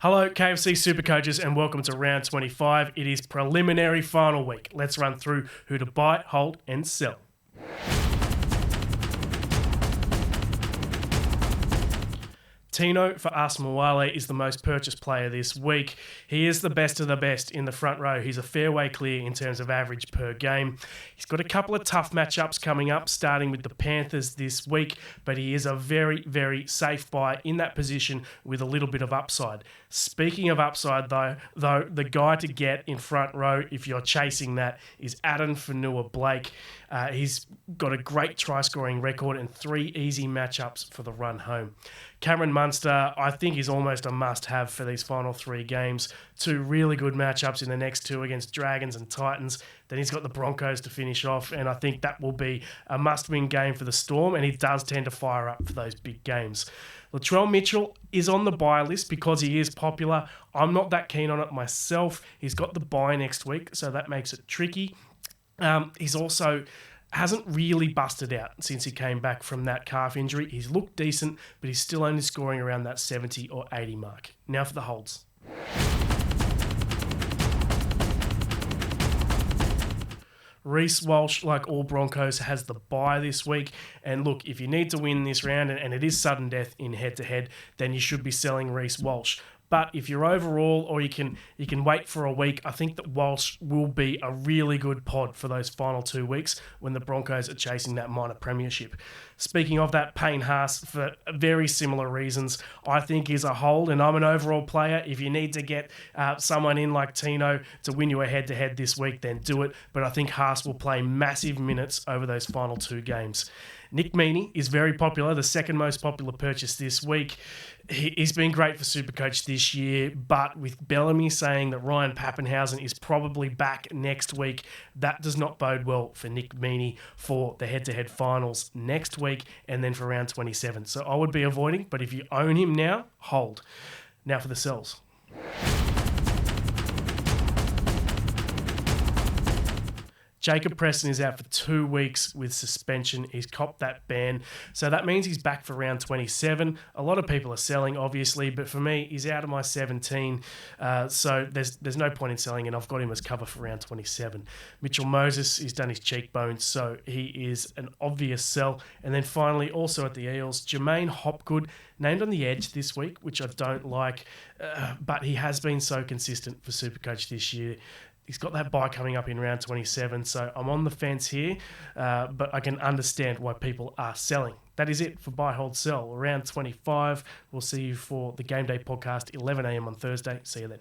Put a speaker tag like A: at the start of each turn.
A: Hello, KFC SuperCoaches, and welcome to round 25. It is preliminary final week. Let's run through who to buy, hold, and sell. Tino for Asmawale is the most purchased player this week. He is the best of the best in the front row. He's a fair way clear in terms of average per game. He's got a couple of tough matchups coming up, starting with the Panthers this week, but he is a very, very safe buy in that position with a little bit of upside. Speaking of upside, though, the guy to get in front row, if you're chasing that, is Adam Fanua-Blake. He's got a great try-scoring record and 3 easy matchups for the run home. Cameron Munster, I think, is almost a must-have for these final 3 games. 2 really good matchups in the next 2 against Dragons and Titans. Then he's got the Broncos to finish off, and I think that will be a must-win game for the Storm, and he does tend to fire up for those big games. Latrell Mitchell is on the buy list because he is popular. I'm not that keen on it myself. He's got the buy next week, so that makes it tricky. He's also hasn't really busted out since he came back from that calf injury. He's looked decent, but he's still only scoring around that 70 or 80 mark. Now for the holds. Reece Walsh, like all Broncos, has the bye this week. And look, if you need to win this round, and it is sudden death in head-to-head, then you should be selling Reece Walsh. But if you're overall, or you can wait for a week, I think that Walsh will be a really good pod for those final 2 weeks when the Broncos are chasing that minor premiership. Speaking of that, Payne Haas, for very similar reasons, I think is a hold, and I'm an overall player. If you need to get someone in like Tino to win you a head-to-head this week, then do it. But I think Haas will play massive minutes over those final 2 games. Nick Meaney is very popular, the second most popular purchase this week. He's been great for SuperCoach this year, but with Bellamy saying that Ryan Pappenhausen is probably back next week, that does not bode well for Nick Meaney for the head-to-head finals next week and then for round 27. So I would be avoiding, but if you own him now, hold. Now for the sells. Jacob Preston is out for 2 weeks with suspension. He's copped that ban. So that means he's back for round 27. A lot of people are selling, obviously, but for me, he's out of my 17. So there's no point in selling, and I've got him as cover for round 27. Mitchell Moses, he's done his cheekbones, so he is an obvious sell. And then finally, also at the Eels, Jermaine Hopgood, named on the edge this week, which I don't like, but he has been so consistent for SuperCoach this year. He's got that bye coming up in round 27, so I'm on the fence here, but I can understand why people are selling. That is it for Buy, Hold, Sell. Round 25. We'll see you for the Game Day podcast, 11 a.m. on Thursday. See you then.